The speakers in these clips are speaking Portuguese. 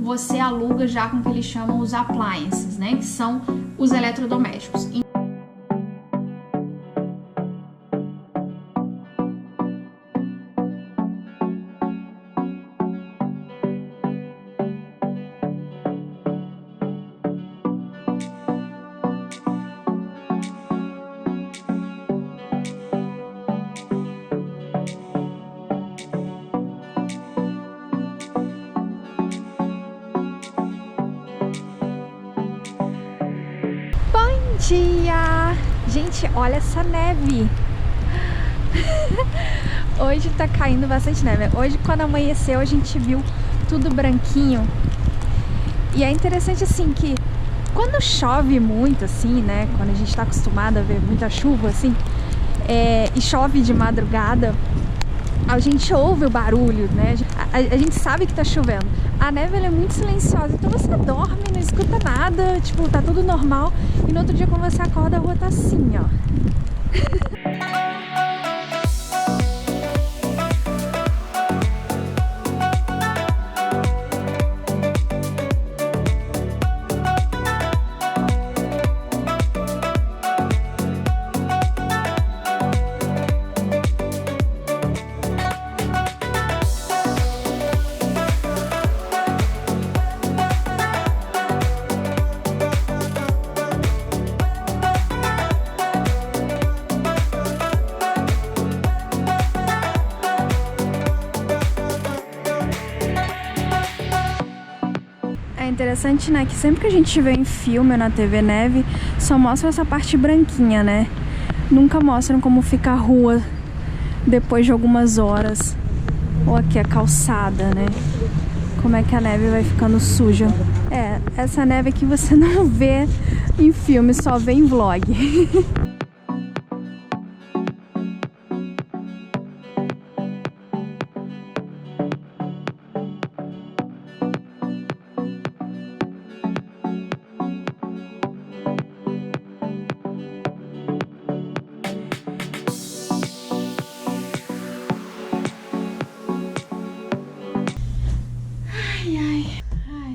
você aluga já com o que eles chamam os appliances, né? Que são os eletrodomésticos. Bom dia! Gente, olha essa neve! Hoje tá caindo bastante neve. Hoje, quando amanheceu, a gente viu tudo branquinho. E é interessante assim que quando chove muito assim, né? Quando a gente tá acostumado a ver muita chuva assim, e chove de madrugada, a gente ouve o barulho, né? A gente sabe que tá chovendo. A neve ela é muito silenciosa, então você dorme, não escuta nada, tipo, tá tudo normal. E no outro dia, quando você acorda, a rua tá assim, ó. É interessante, né, que sempre que a gente vê em filme ou na TV neve, só mostra essa parte branquinha, né? Nunca mostram como fica a rua depois de algumas horas. Ou aqui a calçada, né? Como é que a neve vai ficando suja. Essa neve aqui você não vê em filme, só vê em vlog.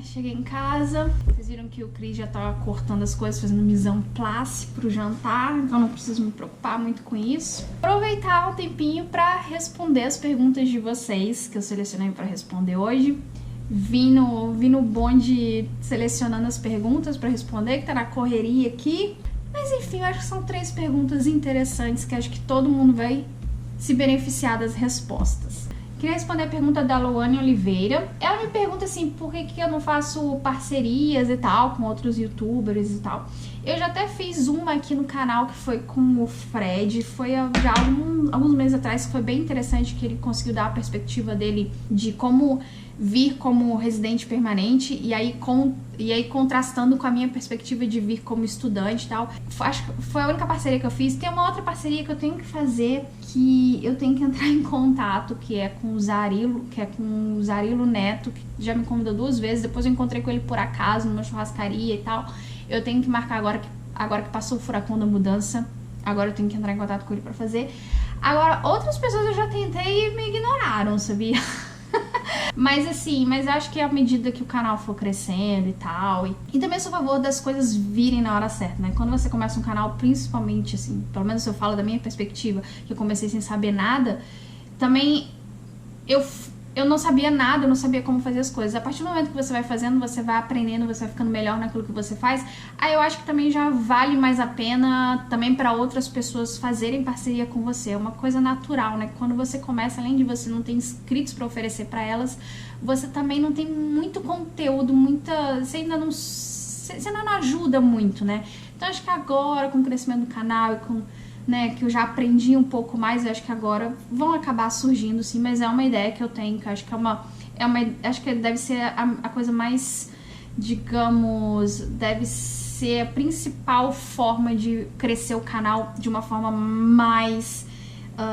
Cheguei em casa, vocês viram que o Cris já tava cortando as coisas, fazendo mise en place pro jantar, então não preciso me preocupar muito com isso. Aproveitar um tempinho pra responder as perguntas de vocês, que eu selecionei pra responder hoje. Vim no bonde selecionando as perguntas pra responder, que tá na correria aqui. Mas enfim, eu acho que são 3 perguntas interessantes que acho que todo mundo vai se beneficiar das respostas. Queria responder a pergunta da Loane Oliveira. Ela me pergunta assim, por que eu não faço parcerias e tal com outros youtubers e tal. Eu já até fiz uma aqui no canal que foi com o Fred, foi já alguns meses atrás, que foi bem interessante, que ele conseguiu dar a perspectiva dele de como vir como residente permanente e aí contrastando com a minha perspectiva de vir como estudante e tal. Acho que foi a única parceria que eu fiz. Tem uma outra parceria que eu tenho que fazer, que eu tenho que entrar em contato, que é com o Zarilo, Neto, que já me convidou 2 vezes, depois eu encontrei com ele por acaso numa churrascaria e tal. Eu tenho que marcar agora que passou o furacão da mudança, agora eu tenho que entrar em contato com ele pra fazer. Agora, outras pessoas eu já tentei e me ignoraram, sabia? Mas assim, acho que à medida que o canal for crescendo e tal, e também sou a favor das coisas virem na hora certa, né? Quando você começa um canal, principalmente assim, pelo menos eu falo da minha perspectiva, que eu comecei sem saber nada, também eu não sabia nada, eu não sabia como fazer as coisas. A partir do momento que você vai fazendo, você vai aprendendo, você vai ficando melhor naquilo que você faz. Aí eu acho que também já vale mais a pena também para outras pessoas fazerem parceria com você. É uma coisa natural, né? Quando você começa, além de você não ter inscritos para oferecer para elas, você também não tem muito conteúdo, você ainda não ajuda muito, né? Então acho que agora, com o crescimento do canal e com, né, que eu já aprendi um pouco mais, eu acho que agora vão acabar surgindo, sim, mas é uma ideia que eu tenho, que eu acho que acho que deve ser a coisa mais, digamos, deve ser a principal forma de crescer o canal de uma forma mais,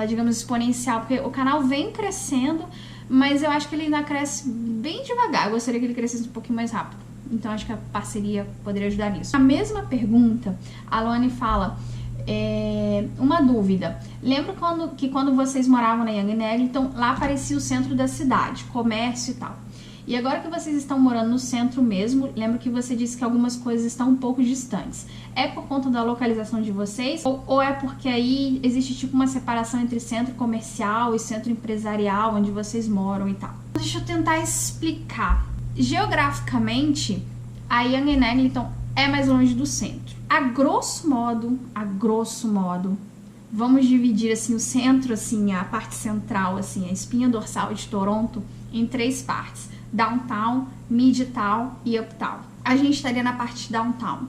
digamos, exponencial, porque o canal vem crescendo, mas eu acho que ele ainda cresce bem devagar. Eu gostaria que ele crescesse um pouquinho mais rápido, então acho que a parceria poderia ajudar nisso. A mesma pergunta, a Luane fala: uma dúvida. Lembro quando vocês moravam na Yonge Eglinton, lá parecia o centro da cidade, comércio e tal. E agora que vocês estão morando no centro mesmo, lembro que você disse que algumas coisas estão um pouco distantes. É por conta da localização de vocês? Ou é porque aí existe tipo uma separação entre centro comercial e centro empresarial, onde vocês moram e tal? Deixa eu tentar explicar. Geograficamente, a Yonge and Eglinton é mais longe do centro. A grosso modo, vamos dividir assim o centro, assim, a parte central, assim, a espinha dorsal de Toronto, em 3 partes: Downtown, Midtown e Uptown. A gente estaria na parte de Downtown.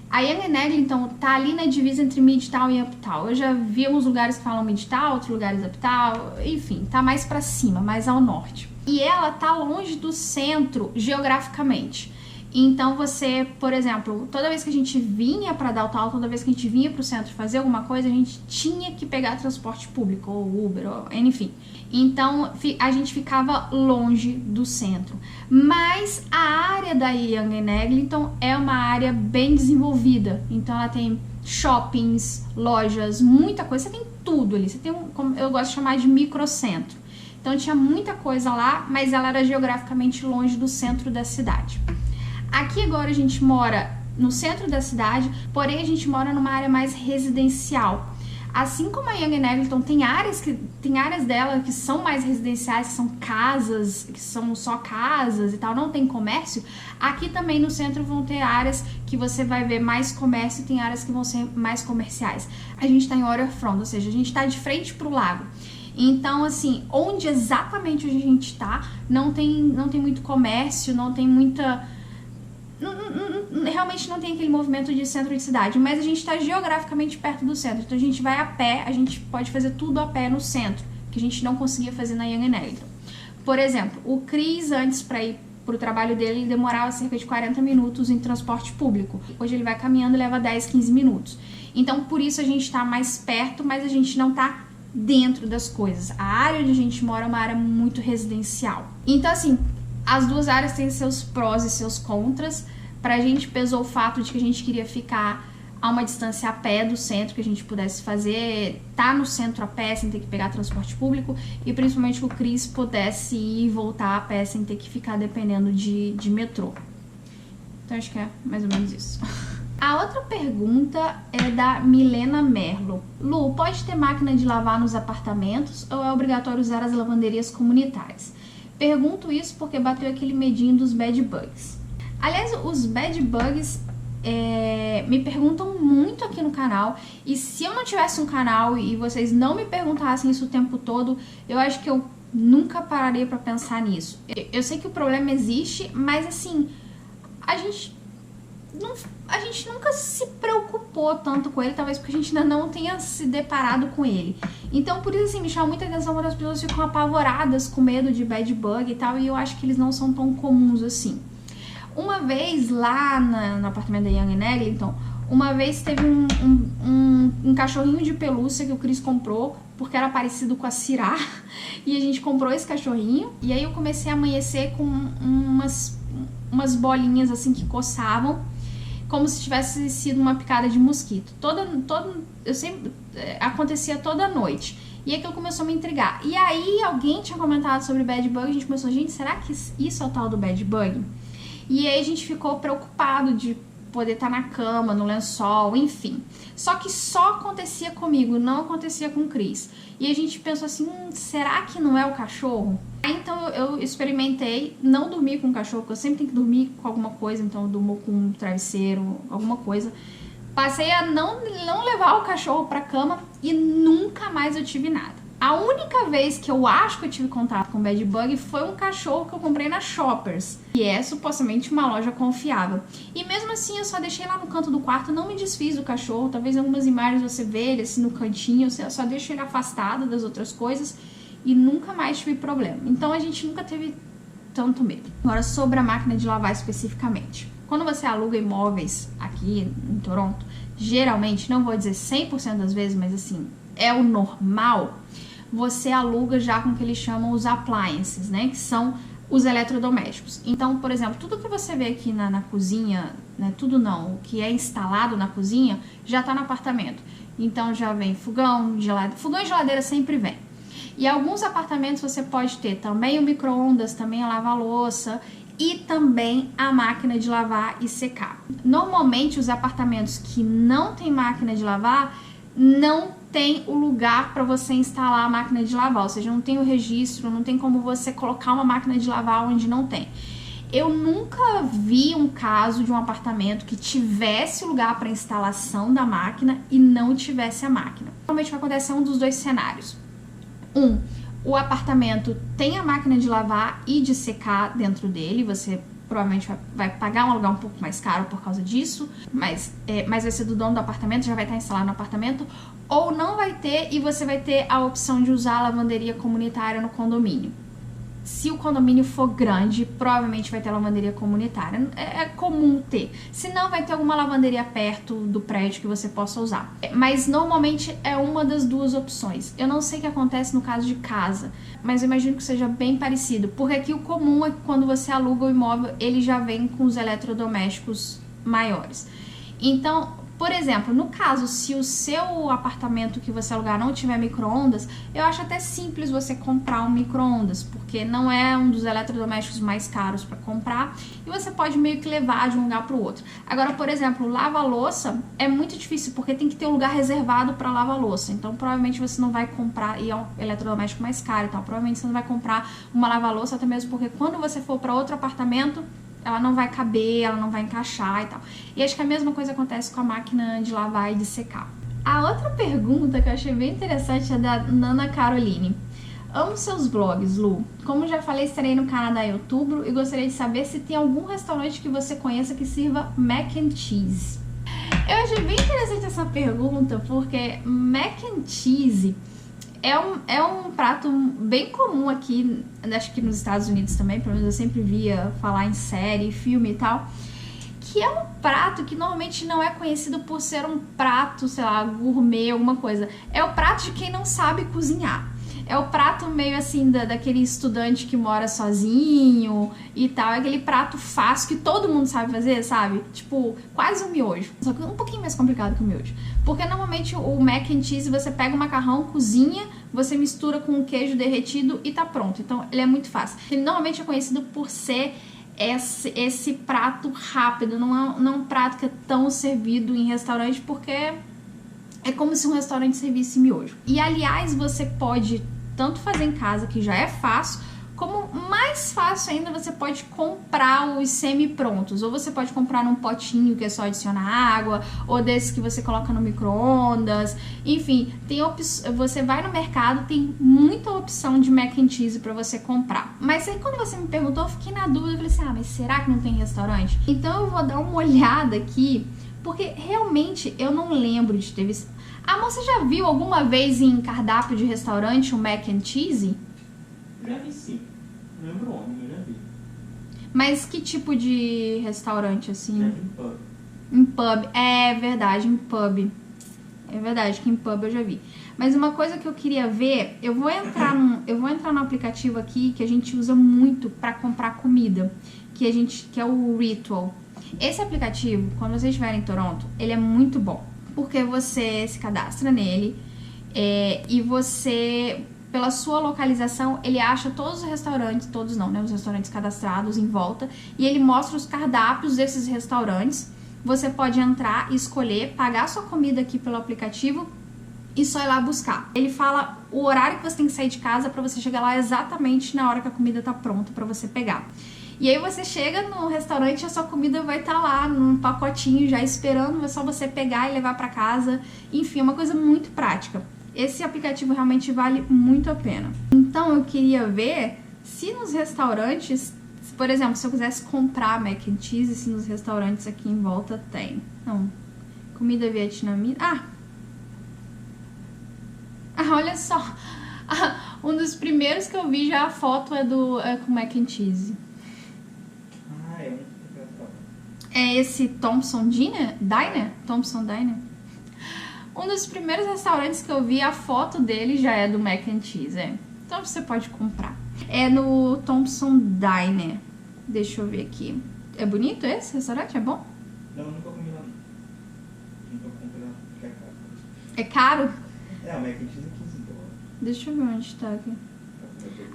A Yonge and Eglinton tá ali na divisa entre Midtown e Uptown. Eu já vi alguns lugares que falam Midtown, outros lugares Uptown, enfim, tá mais pra cima, mais ao norte. E ela tá longe do centro geograficamente. Então você, por exemplo, toda vez que a gente vinha para Downtown, toda vez que a gente vinha para o centro fazer alguma coisa, a gente tinha que pegar transporte público, ou Uber, ou, enfim. Então a gente ficava longe do centro. Mas a área da Yonge and Eglinton é uma área bem desenvolvida. Então ela tem shoppings, lojas, muita coisa. Você tem tudo ali. Você tem como eu gosto de chamar de microcentro. Então tinha muita coisa lá, mas ela era geograficamente longe do centro da cidade. Aqui agora a gente mora no centro da cidade, porém a gente mora numa área mais residencial. Assim como a Yonge and Eglinton tem áreas dela que são mais residenciais, que são casas, que são só casas e tal, não tem comércio. Aqui também no centro vão ter áreas que você vai ver mais comércio e tem áreas que vão ser mais comerciais. A gente tá em waterfront, ou seja, a gente tá de frente pro lago. Então, assim, onde exatamente a gente tá, não tem muito comércio, não tem muita... realmente não tem aquele movimento de centro de cidade, mas a gente está geograficamente perto do centro, então a gente vai a pé, a gente pode fazer tudo a pé no centro, que a gente não conseguia fazer na Yonge and Eglinton. Por exemplo, o Chris, antes para ir pro trabalho dele, ele demorava cerca de 40 minutos em transporte público. Hoje ele vai caminhando e leva 10, 15 minutos. Então, por isso a gente está mais perto, mas a gente não tá dentro das coisas. A área onde a gente mora é uma área muito residencial. Então, assim, as duas áreas têm seus prós e seus contras. Pra gente pesou o fato de que a gente queria ficar a uma distância a pé do centro, que a gente pudesse fazer, tá no centro a pé sem ter que pegar transporte público, e principalmente que o Chris pudesse ir e voltar a pé sem ter que ficar dependendo de metrô. Então acho que é mais ou menos isso. A outra pergunta é da Milena Merlo. Lu, pode ter máquina de lavar nos apartamentos ou é obrigatório usar as lavanderias comunitárias? Pergunto isso porque bateu aquele medinho dos bad bugs. Aliás, os bad bugs me perguntam muito aqui no canal, e se eu não tivesse um canal e vocês não me perguntassem isso o tempo todo, eu acho que eu nunca pararia pra pensar nisso. Eu sei que o problema existe, mas assim, a gente nunca se preocupou tanto com ele, talvez porque a gente ainda não tenha se deparado com ele. Então, por isso, assim, me chama muita atenção quando as pessoas ficam apavoradas com medo de bad bug e tal, e eu acho que eles não são tão comuns assim. Uma vez lá no apartamento da Yonge and Eglinton, uma vez teve um cachorrinho de pelúcia que o Chris comprou, porque era parecido com a Cirá, e a gente comprou esse cachorrinho, e aí eu comecei a amanhecer com umas bolinhas assim que coçavam, como se tivesse sido uma picada de mosquito. Acontecia toda noite. E aquilo começou a me intrigar. E aí alguém tinha comentado sobre bad bug, a gente começou, gente, será que isso é o tal do bad bug? E aí a gente ficou preocupado de poder estar na cama, no lençol, enfim. Só que só acontecia comigo, não acontecia com o Chris. E a gente pensou assim, será que não é o cachorro? Aí então eu experimentei não dormir com o cachorro, porque eu sempre tenho que dormir com alguma coisa, então eu durmo com um travesseiro, alguma coisa. Passei a não levar o cachorro pra cama e nunca mais eu tive nada. A única vez que eu acho que eu tive contato com bad bug foi um cachorro que eu comprei na Shoppers, que é supostamente uma loja confiável. E mesmo assim eu só deixei lá no canto do quarto, não me desfiz do cachorro. Talvez em algumas imagens você vê ele assim no cantinho, eu só deixo ele afastado das outras coisas e nunca mais tive problema. Então a gente nunca teve tanto medo. Agora sobre a máquina de lavar especificamente. Quando você aluga imóveis aqui em Toronto, geralmente, não vou dizer 100% das vezes, mas assim, é o normal, você aluga já com o que eles chamam os appliances, né, que são os eletrodomésticos. Então, por exemplo, tudo que você vê aqui na cozinha, né, tudo não, o que é instalado na cozinha, já tá no apartamento. Então já vem fogão, geladeira, fogão e geladeira sempre vem. E alguns apartamentos você pode ter também o micro-ondas, também a lava-louça e também a máquina de lavar e secar. Normalmente os apartamentos que não tem máquina de lavar não tem o lugar para você instalar a máquina de lavar, ou seja, não tem o registro, não tem como você colocar uma máquina de lavar onde não tem. Eu nunca vi um caso de um apartamento que tivesse lugar para instalação da máquina e não tivesse a máquina. Normalmente vai acontecer um dos dois cenários. O apartamento tem a máquina de lavar e de secar dentro dele, você provavelmente vai pagar um aluguel um pouco mais caro por causa disso, mas vai ser do dono do apartamento, já vai estar instalado no apartamento, ou não vai ter e você vai ter a opção de usar a lavanderia comunitária no condomínio. Se o condomínio for grande, provavelmente vai ter lavanderia comunitária. É comum ter. Se não, vai ter alguma lavanderia perto do prédio que você possa usar. Mas normalmente é uma das duas opções. Eu não sei o que acontece no caso de casa, mas eu imagino que seja bem parecido. Porque aqui o comum é que quando você aluga o imóvel, ele já vem com os eletrodomésticos maiores. Então, por exemplo, no caso, se o seu apartamento que você alugar não tiver micro-ondas, eu acho até simples você comprar um micro-ondas, porque não é um dos eletrodomésticos mais caros para comprar e você pode meio que levar de um lugar para o outro. Agora, por exemplo, lava-louça é muito difícil, porque tem que ter um lugar reservado para lava-louça. Então, provavelmente você não vai comprar, e é um eletrodoméstico mais caro, então provavelmente você não vai comprar uma lava-louça, até mesmo porque quando você for para outro apartamento, ela não vai caber, ela não vai encaixar e tal. E acho que a mesma coisa acontece com a máquina de lavar e de secar. A outra pergunta que eu achei bem interessante é da Nana Caroline. Amo seus vlogs, Lu. Como já falei, estarei no Canadá em outubro e gostaria de saber se tem algum restaurante que você conheça que sirva mac and cheese. Eu achei bem interessante essa pergunta, porque mac and cheese é um prato bem comum aqui, acho que nos Estados Unidos também, pelo menos eu sempre via falar em série, filme e tal, que é um prato que normalmente não é conhecido por ser um prato, sei lá, gourmet, alguma coisa. É o prato de quem não sabe cozinhar. É o prato meio assim daquele estudante que mora sozinho e tal. É aquele prato fácil que todo mundo sabe fazer, sabe? Tipo, quase um miojo. Só que um pouquinho mais complicado que o miojo. Porque normalmente o mac and cheese, você pega o macarrão, cozinha, você mistura com o queijo derretido e tá pronto. Então ele é muito fácil. Ele normalmente é conhecido por ser esse prato rápido. Não é um prato que é tão servido em restaurante, porque é como se um restaurante servisse miojo. E aliás, você pode tanto fazer em casa, que já é fácil, como mais fácil ainda, você pode comprar os semi-prontos. Ou você pode comprar num potinho que é só adicionar água, ou desses que você coloca no micro-ondas. Enfim, você vai no mercado, tem muita opção de mac and cheese pra você comprar. Mas aí quando você me perguntou, eu fiquei na dúvida, eu falei assim, mas será que não tem restaurante? Então eu vou dar uma olhada aqui, porque realmente eu não lembro de ter visto. Amor, você já viu alguma vez em cardápio de restaurante um mac and cheese? Já vi sim. Não lembro onde, eu já vi. Mas que tipo de restaurante, assim? Já vi em pub. Em pub. É verdade, em pub. É verdade que em pub eu já vi. Mas uma coisa que eu queria ver, eu vou entrar no aplicativo aqui que a gente usa muito pra comprar comida, que é o Ritual. Esse aplicativo, quando você estiver em Toronto, ele é muito bom. Porque você se cadastra nele e você, pela sua localização, ele acha todos os restaurantes, todos não, né? Os restaurantes cadastrados em volta, e ele mostra os cardápios desses restaurantes. Você pode entrar e escolher, pagar sua comida aqui pelo aplicativo e só ir lá buscar. Ele fala o horário que você tem que sair de casa para você chegar lá exatamente na hora que a comida tá pronta para você pegar. E aí você chega no restaurante e a sua comida vai estar lá num pacotinho já esperando, é só você pegar e levar para casa. Enfim, é uma coisa muito prática. Esse aplicativo realmente vale muito a pena. Então eu queria ver se nos restaurantes, por exemplo, se eu quisesse comprar mac and cheese, se nos restaurantes aqui em volta tem. Não, comida vietnamita. Olha só. Um dos primeiros que eu vi já a foto é com mac and cheese. É esse Thompson Diner? Thompson Diner. Um dos primeiros restaurantes que eu vi, a foto dele já é do mac and cheese, Então você pode comprar. É no Thompson Diner. Deixa eu ver aqui. É bonito esse restaurante? É bom? Não, nunca comi lá. Nunca comprei lá, porque é caro. É caro? O mac and cheese é $15. Deixa eu ver onde tá aqui.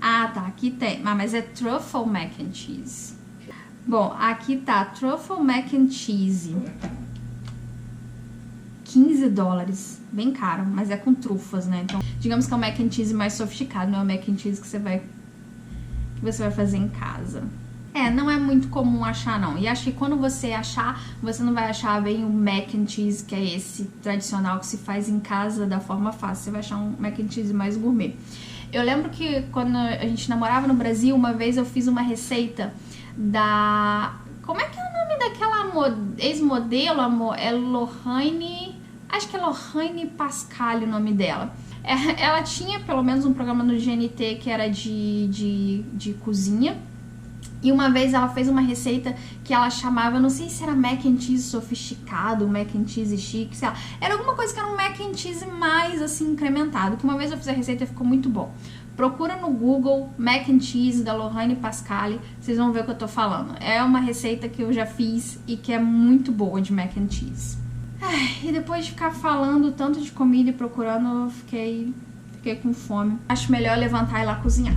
Ah, tá, aqui tem. Mas é truffle mac and cheese. Bom, aqui tá truffle mac and cheese. $15. Bem caro, mas é com trufas, né? Então, digamos que é um mac and cheese mais sofisticado, não é o mac and cheese que você vai fazer em casa. Não é muito comum achar, não. E acho que quando você achar, você não vai achar bem o mac and cheese, que é esse tradicional que se faz em casa da forma fácil. Você vai achar um mac and cheese mais gourmet. Eu lembro que quando a gente namorava no Brasil, uma vez eu fiz uma receita da... Como é que é o nome daquela ex-modelo? É Lorraine... Acho que é Lorraine Pascal o nome dela. Ela tinha pelo menos um programa no GNT que era de cozinha. E uma vez ela fez uma receita que ela chamava, não sei se era mac and cheese sofisticado, mac and cheese chique, sei lá. Era alguma coisa que era um mac and cheese mais, assim, incrementado. Que uma vez eu fiz a receita e ficou muito bom. Procura no Google mac and cheese da Lorraine Pascal, vocês vão ver o que eu tô falando. É uma receita que eu já fiz e que é muito boa de mac and cheese. E depois de ficar falando tanto de comida e procurando, eu fiquei com fome. Acho melhor levantar e ir lá cozinhar.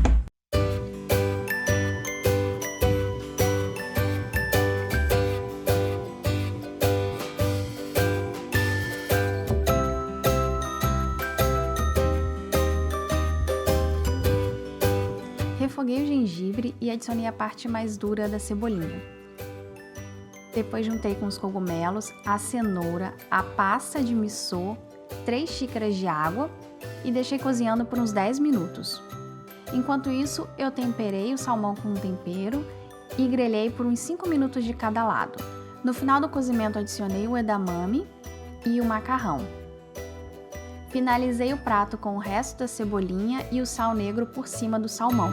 Refoguei o gengibre e adicionei a parte mais dura da cebolinha. Depois juntei com os cogumelos, a cenoura, a pasta de missô, 3 xícaras de água e deixei cozinhando por uns 10 minutos. Enquanto isso, eu temperei o salmão com um tempero e grelhei por uns 5 minutos de cada lado. No final do cozimento, adicionei o edamame e o macarrão. Finalizei o prato com o resto da cebolinha e o sal negro por cima do salmão.